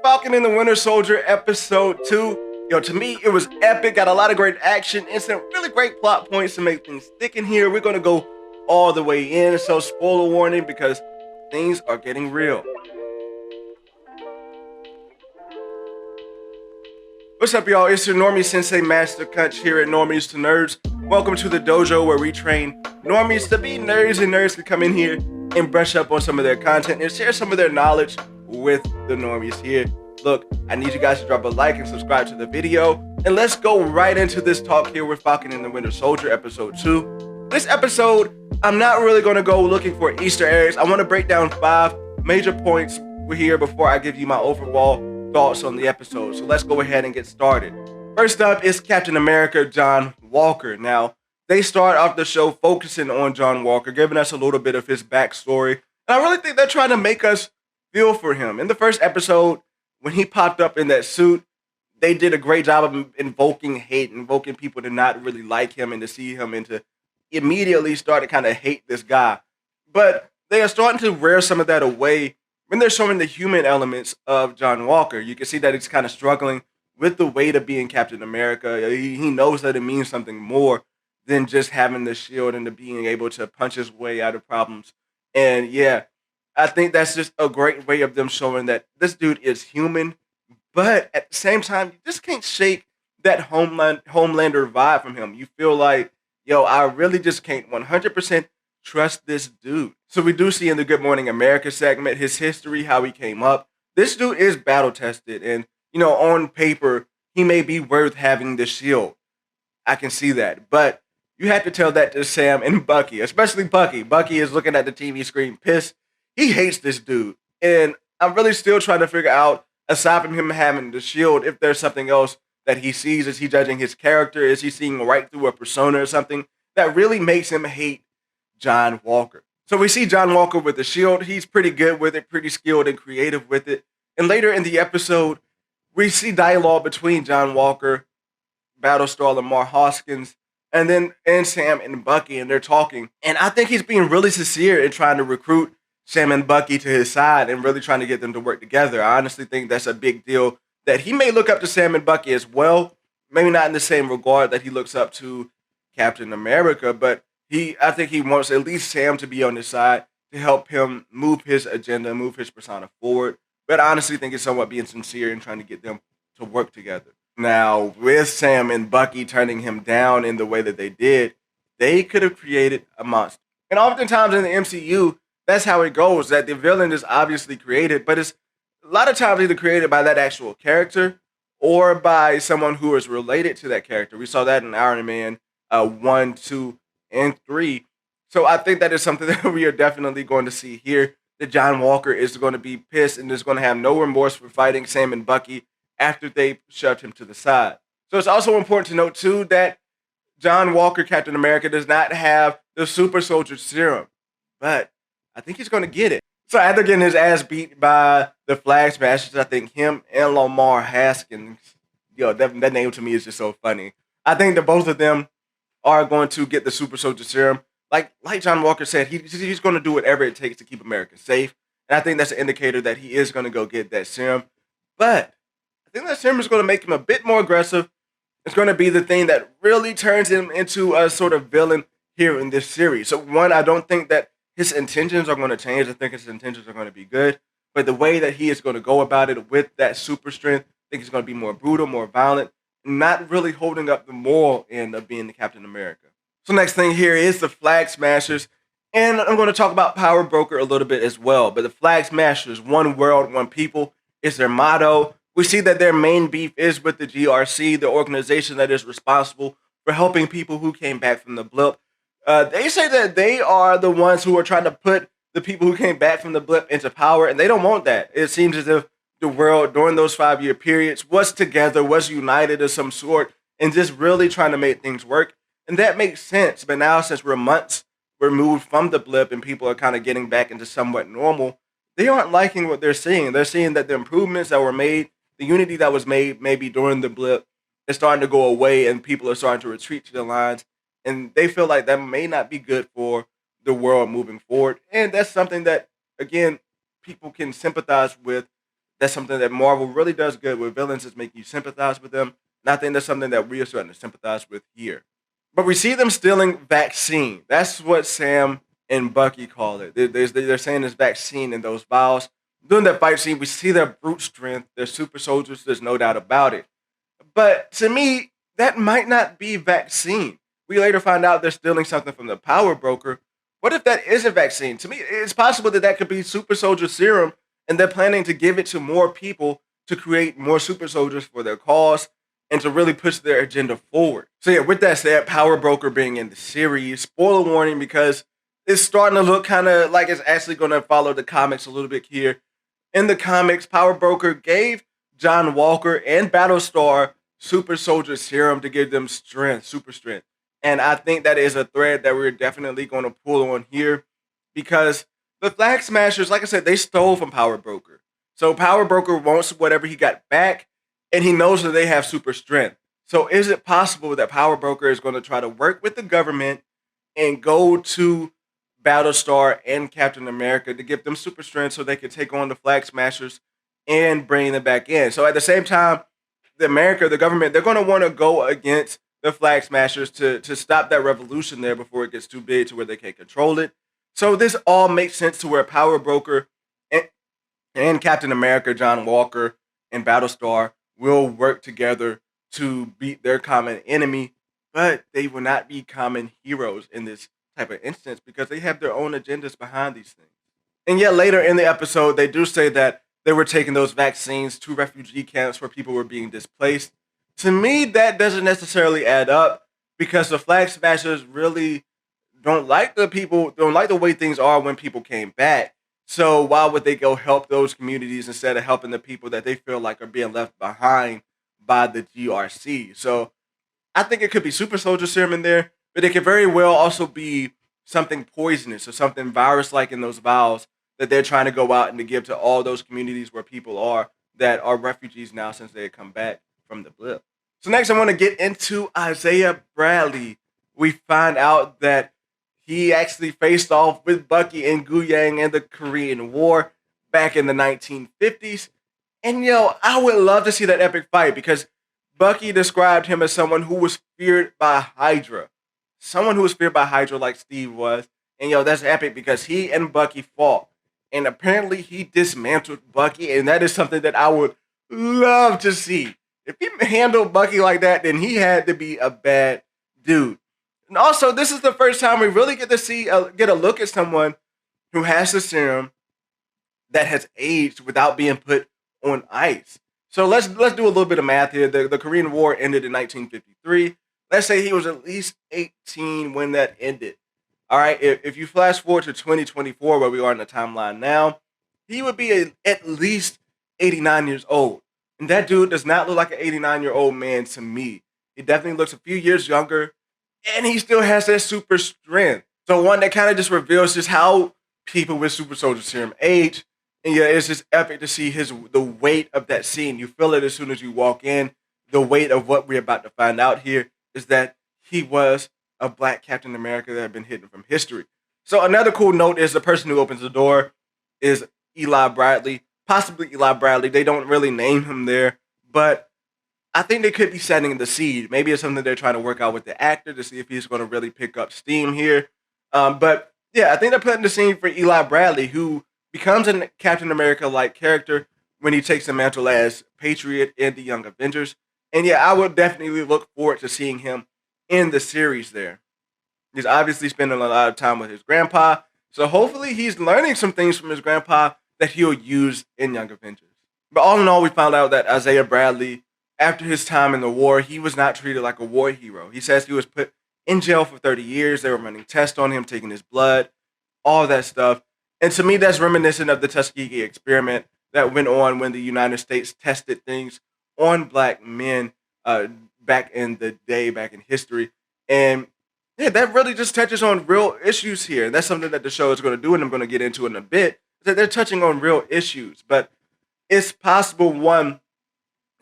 Falcon and the Winter Soldier episode 2. Yo, to me, it was epic. Got a lot of great action and some really great plot points to make things stick in here. We're going to go all the way in. So, spoiler warning because things are getting real. What's up, y'all? It's your Normie Sensei Master Kunch here at Normies to Nerds. Welcome to the dojo where we train normies to be nerds, and nerds can come in here and brush up on some of their content and share some of their knowledge with the normies here. Look, I need you guys to drop a like and subscribe to the video, and let's go right into this talk here with Falcon and the Winter Soldier episode 2. This episode, I'm not really going to go looking for Easter eggs. I want to break down 5 major points here before I give you my overall thoughts on the episode. So let's go ahead and get started. First up is Captain America John Walker. Now, they start off the show focusing on John Walker, giving us a little bit of his backstory. And I really think they're trying to make us feel for him. In the first episode, when he popped up in that suit, they did a great job of invoking hate, invoking people to not really like him and to see him and to immediately start to kind of hate this guy. But they are starting to wear some of that away when they're showing the human elements of John Walker. You can see that he's kind of struggling with the weight of being Captain America. He knows that it means something more than just having the shield and to being able to punch his way out of problems. And yeah, I think that's just a great way of them showing that this dude is human, but at the same time, you just can't shake that Homelander vibe from him. You feel like, yo, I really just can't 100% trust this dude. So we do see in the Good Morning America segment his history, how he came up. This dude is battle tested, and on paper, he may be worth having the shield. I can see that, but you have to tell that to Sam and Bucky, especially Bucky. Bucky is looking at the TV screen pissed. He hates this dude. And I'm really still trying to figure out, aside from him having the shield, if there's something else that he sees. Is he judging his character? Is he seeing right through a persona or something that really makes him hate John Walker? So we see John Walker with the shield. He's pretty good with it, pretty skilled and creative with it. And later in the episode, we see dialogue between John Walker, Battlestar Lamar Hoskins, and Sam and Bucky, and they're talking. And I think he's being really sincere in trying to recruit Sam and Bucky to his side and really trying to get them to work together. I honestly think that's a big deal, that he may look up to Sam and Bucky as well. Maybe not in the same regard that he looks up to Captain America, but I think he wants at least Sam to be on his side to help him move his agenda, move his persona forward. But I honestly think it's somewhat being sincere and trying to get them to work together. Now, with Sam and Bucky turning him down in the way that they did, they could have created a monster. And oftentimes in the MCU, that's how it goes, that the villain is obviously created, but it's a lot of times either created by that actual character or by someone who is related to that character. We saw that in Iron Man 1, 2, and 3. So I think that is something that we are definitely going to see here, that John Walker is going to be pissed and is going to have no remorse for fighting Sam and Bucky after they shoved him to the side. So it's also important to note, too, that John Walker, Captain America, does not have the super soldier serum, but I think he's going to get it. So after getting his ass beat by the Flag Smashers, I think him and Lamar Haskins, that name to me is just so funny. I think that both of them are going to get the super soldier serum. Like John Walker said, he's going to do whatever it takes to keep America safe. And I think that's an indicator that he is going to go get that serum. But I think that serum is going to make him a bit more aggressive. It's going to be the thing that really turns him into a sort of villain here in this series. So one, I don't think that his intentions are going to change. I think his intentions are going to be good. But the way that he is going to go about it with that super strength, I think it's going to be more brutal, more violent, not really holding up the moral end of being the Captain America. So next thing here is the Flag Smashers. And I'm going to talk about Power Broker a little bit as well. But the Flag Smashers, one world, one people, is their motto. We see that their main beef is with the GRC, the organization that is responsible for helping people who came back from the blip. They say that they are the ones who are trying to put the people who came back from the blip into power, and they don't want that. It seems as if the world during those 5-year periods was together, was united of some sort, and just really trying to make things work. And that makes sense. But now, since we're months removed from the blip and people are kind of getting back into somewhat normal, they aren't liking what they're seeing. They're seeing that the improvements that were made, the unity that was made maybe during the blip, is starting to go away, and people are starting to retreat to the lines. And they feel like that may not be good for the world moving forward. And that's something that, again, people can sympathize with That's something that Marvel really does good with villains, is make you sympathize with them. And I think that's something that we are starting to sympathize with here. But we see them stealing vaccine. That's what Sam and Bucky call it. They're saying there's vaccine in those vials. During that fight scene, we see their brute strength. They're super soldiers. There's no doubt about it. But to me, that might not be vaccine. We later find out they're stealing something from the power broker. What if that is a vaccine? To me, it's possible that that could be super soldier serum, and they're planning to give it to more people to create more super soldiers for their cause and to really push their agenda forward. So yeah, with that said, Power Broker being in the series, spoiler warning, because it's starting to look kind of like it's actually going to follow the comics a little bit here. In the comics, Power Broker gave John Walker and Battlestar super soldier serum to give them strength, super strength. And I think that is a thread that we're definitely going to pull on here, because the Flag Smashers, like I said, they stole from Power Broker. So Power Broker wants whatever he got back, and he knows that they have super strength. So is it possible that Power Broker is going to try to work with the government and go to Battlestar and Captain America to give them super strength so they can take on the Flag Smashers and bring them back in? So at the same time, the government, they're going to want to go against the Flag Smashers to stop that revolution there before it gets too big to where they can't control it. So this all makes sense to where Power Broker and Captain America, John Walker, and Battlestar will work together to beat their common enemy, but they will not be common heroes in this type of instance because they have their own agendas behind these things. And yet later in the episode, they do say that they were taking those vaccines to refugee camps where people were being displaced. To me, that doesn't necessarily add up because the Flag Smashers really don't like the way things are when people came back. So why would they go help those communities instead of helping the people that they feel like are being left behind by the GRC? So I think it could be super soldier serum in there, but it could very well also be something poisonous or something virus-like in those vials that they're trying to go out and to give to all those communities where people are that are refugees now since they had come back from the blip. So next I want to get into Isaiah Bradley. We find out that he actually faced off with Bucky and Guyang in the Korean War back in the 1950s. And I would love to see that epic fight because Bucky described him as someone who was feared by Hydra. Someone who was feared by Hydra like Steve was. And that's epic because he and Bucky fought. And apparently he dismantled Bucky, and that is something that I would love to see. If he handled Bucky like that, then he had to be a bad dude. And also, this is the first time we really get to get a look at someone who has the serum that has aged without being put on ice. So let's do a little bit of math here. The Korean War ended in 1953. Let's say he was at least 18 when that ended. All right, if you flash forward to 2024, where we are in the timeline now, he would be at least 89 years old. And that dude does not look like an 89-year-old man to me. He definitely looks a few years younger, and he still has that super strength. So one that kind of just reveals just how people with super soldier serum age. And it's just epic to see the weight of that scene. You feel it as soon as you walk in. The weight of what we're about to find out here is that he was a black Captain America that had been hidden from history. So another cool note is the person who opens the door is Eli Bradley, possibly Eli Bradley. They don't really name him there, but I think they could be setting the seed. Maybe it's something they're trying to work out with the actor to see if he's going to really pick up steam here. But yeah, I think they're putting the scene for Eli Bradley, who becomes a Captain America-like character when he takes the mantle as Patriot in the Young Avengers. And yeah, I would definitely look forward to seeing him in the series there. He's obviously spending a lot of time with his grandpa, so hopefully he's learning some things from his grandpa that he'll use in Young Avengers. But all in all, we found out that Isaiah Bradley, after his time in the war, he was not treated like a war hero. He says he was put in jail for 30 years. They were running tests on him, taking his blood, all that stuff. And to me, that's reminiscent of the Tuskegee experiment that went on when the United States tested things on black men back in the day, back in history. And yeah, that really just touches on real issues here. And that's something that the show is going to do, and I'm going to get into in a bit, that they're touching on real issues. But it's possible, one,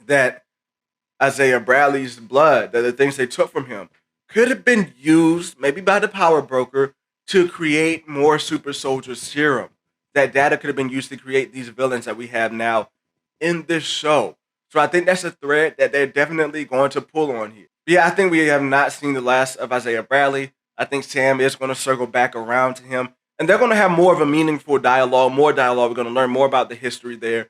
that Isaiah Bradley's blood, that the things they took from him, could have been used, maybe by the power broker, to create more super soldier serum. That data could have been used to create these villains that we have now in this show. So I think that's a thread that they're definitely going to pull on here. Yeah, I think we have not seen the last of Isaiah Bradley. I think Sam is going to circle back around to him, and they're going to have more of a meaningful dialogue, more dialogue. We're going to learn more about the history there.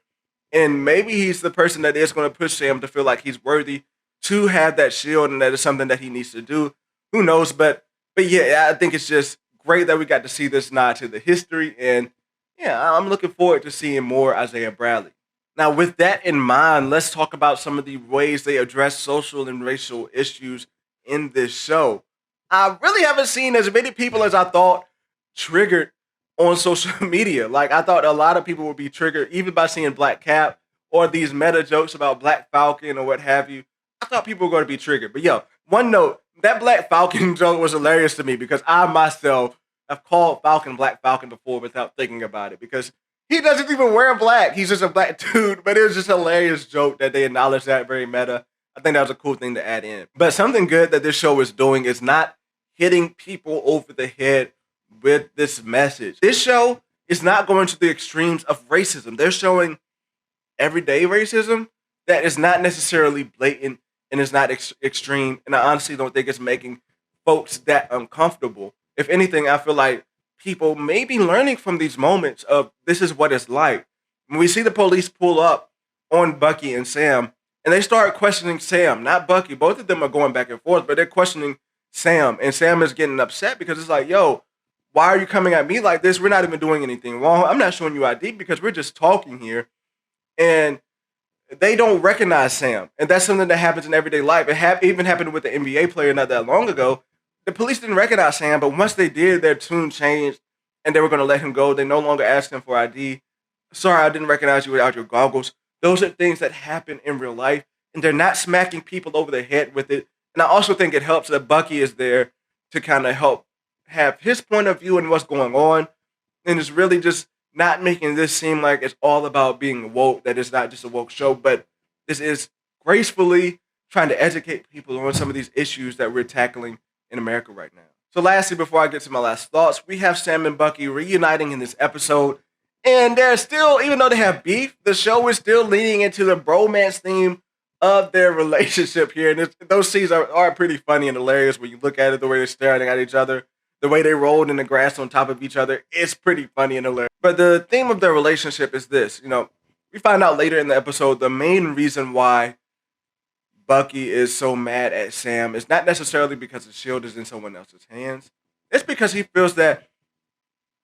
And maybe he's the person that is going to push Sam to feel like he's worthy to have that shield, and that is something that he needs to do. Who knows? But yeah, I think it's just great that we got to see this nod to the history, and yeah, I'm looking forward to seeing more Isaiah Bradley. Now, with that in mind, let's talk about some of the ways they address social and racial issues in this show. I really haven't seen as many people as I thought triggered on social media. Like, I thought a lot of people would be triggered even by seeing Black Cap or these meta jokes about Black Falcon or what have you. I thought people were going to be triggered. But yo, one note, that Black Falcon joke was hilarious to me because I myself have called Falcon Black Falcon before without thinking about it, because he doesn't even wear black. He's just a black dude. But it was just a hilarious joke that they acknowledged that, very meta. I think that was a cool thing to add in. But something good that this show is doing is not hitting people over the head with this message. This show is not going to the extremes of racism. They're showing everyday racism that is not necessarily blatant and is not extreme. And I honestly don't think it's making folks that uncomfortable. If anything, I feel like people may be learning from these moments of this is what it's like. When we see the police pull up on Bucky and Sam, and they start questioning Sam, not Bucky. Both of them are going back and forth, but they're questioning Sam. And Sam is getting upset because it's like, yo, why are you coming at me like this? We're not even doing anything wrong. I'm not showing you ID because we're just talking here. And they don't recognize Sam. And that's something that happens in everyday life. It even happened with the NBA player not that long ago. The police didn't recognize Sam, but once they did, their tune changed and they were going to let him go. They no longer asked him for ID. Sorry, I didn't recognize you without your goggles. Those are things that happen in real life, and they're not smacking people over the head with it. And I also think it helps that Bucky is there to kind of help have his point of view and what's going on, and it's really just not making this seem like it's all about being woke, that it's not just a woke show, but this is gracefully trying to educate people on some of these issues that we're tackling in America right now. So lastly, before I get to my last thoughts, we have Sam and Bucky reuniting in this episode. And they're still, even though they have beef, the show is still leaning into the bromance theme of their relationship here. And those scenes are pretty funny and hilarious when you look at it, the way they're staring at each other, the way they rolled in the grass on top of each other. It's pretty funny and hilarious. But the theme of their relationship is this. We find out later in the episode the main reason why Bucky is so mad at Sam is not necessarily because the shield is in someone else's hands. It's because he feels that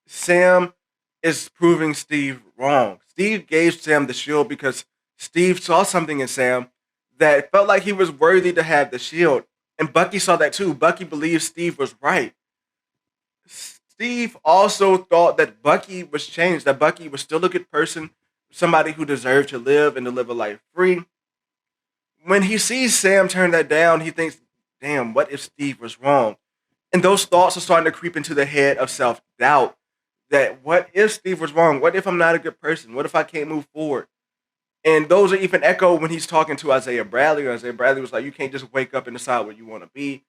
Sam is proving Steve wrong. Steve gave Sam the shield because Steve saw something in Sam that felt like he was worthy to have the shield. And Bucky saw that too. Bucky believed Steve was right. Steve also thought that Bucky was changed, that Bucky was still a good person, somebody who deserved to live and to live a life free. When he sees Sam turn that down, he thinks, damn, what if Steve was wrong? And those thoughts are starting to creep into the head of self-doubt. That what if Steve was wrong? What if I'm not a good person? What if I can't move forward? And those are even echoed when he's talking to Isaiah Bradley. Isaiah Bradley was like, you can't just wake up and decide what you want to be.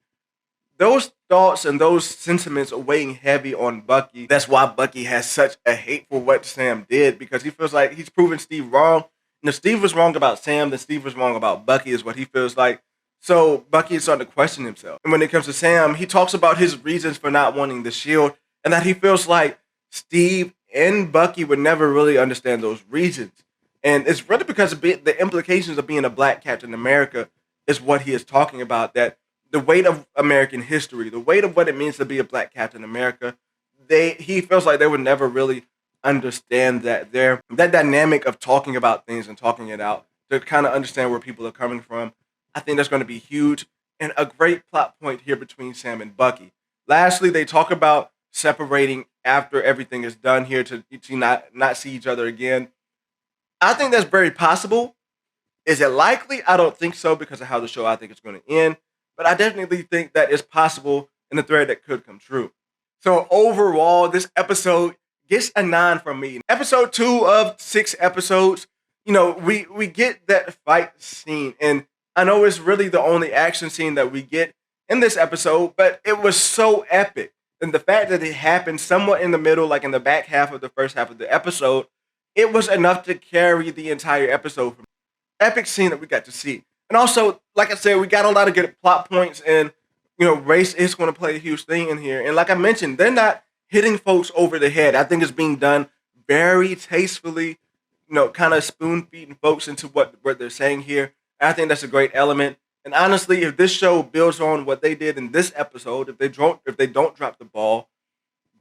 Those thoughts and those sentiments are weighing heavy on Bucky. That's why Bucky has such a hate for what Sam did, because he feels like he's proven Steve wrong. And if Steve was wrong about Sam, then Steve was wrong about Bucky, is what he feels like. So Bucky is starting to question himself. And when it comes to Sam, he talks about his reasons for not wanting the shield, and that he feels like Steve and Bucky would never really understand those reasons. And it's really because of the implications of being a black Captain America is what he is talking about, that the weight of American history, the weight of what it means to be a black Captain America, he feels like they would never really understand that dynamic of talking about things and talking it out, to kind of understand where people are coming from. I think that's going to be huge and a great plot point here between Sam and Bucky. Lastly, they talk about separating after everything is done here to not see each other again. I think that's very possible. Is it likely? I don't think so, because of how the show I think is going to end. But I definitely think that it's possible in a thread that could come true. So overall, this episode gets a 9 from me. Episode 2 of 6 episodes, we get that fight scene. And I know it's really the only action scene that we get in this episode, but it was so epic. And the fact that it happened somewhat in the middle, like in the back half of the first half of the episode, it was enough to carry the entire episode. From epic scene that we got to see. And also, like I said, we got a lot of good plot points, and race is going to play a huge thing in here. And like I mentioned, they're not hitting folks over the head. I think it's being done very tastefully, kind of spoon feeding folks into what they're saying here. And I think that's a great element. And honestly, if this show builds on what they did in this episode, if they don't drop the ball,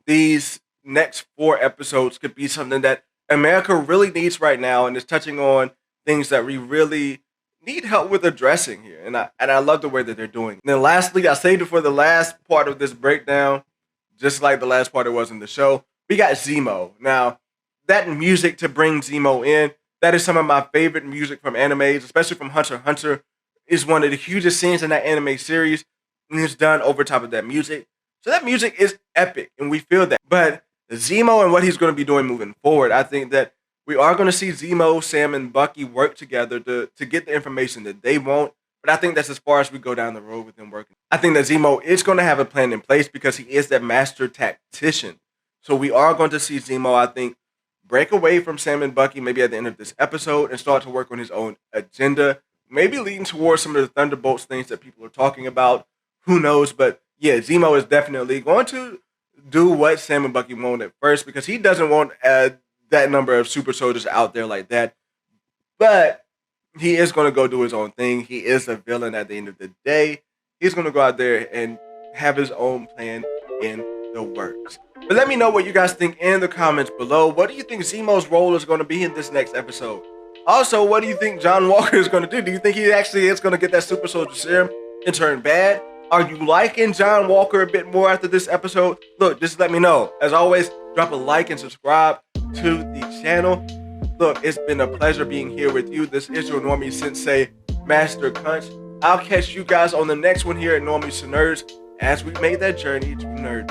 these next 4 episodes could be something that America really needs right now, and is touching on things that we really need help with addressing here. And I love the way that they're doing. And then lastly, I saved it for the last part of this breakdown, just like the last part it was in the show. We got Zemo. Now, that music to bring Zemo in, that is some of my favorite music from animes, especially from Hunter x Hunter. Is one of the hugest scenes in that anime series, and it's done over top of that music. So that music is epic, and we feel that. But Zemo and what he's going to be doing moving forward, I think that we are going to see Zemo, Sam, and Bucky work together to get the information that they want. But I think that's as far as we go down the road with them working. I think that Zemo is going to have a plan in place because he is that master tactician. So we are going to see Zemo, I think, break away from Sam and Bucky maybe at the end of this episode and start to work on his own agenda. Maybe leading towards some of the Thunderbolts things that people are talking about. Who knows? But yeah, Zemo is definitely going to do what Sam and Bucky want at first, because he doesn't want that number of super soldiers out there like that. But he is going to go do his own thing. He is a villain at the end of the day. He's going to go out there and have his own plan in the works. But let me know what you guys think in the comments below. What do you think Zemo's role is going to be in this next episode? Also, what do you think John Walker is going to do? Do you think he actually is going to get that super soldier serum and turn bad? Are you liking John Walker a bit more after this episode? Look, just let me know. As always, drop a like and subscribe to the channel. Look, it's been a pleasure being here with you. This is your Normie Sensei, Master Kunch. I'll catch you guys on the next one here at Normies to Nerds as we make that journey to nerd.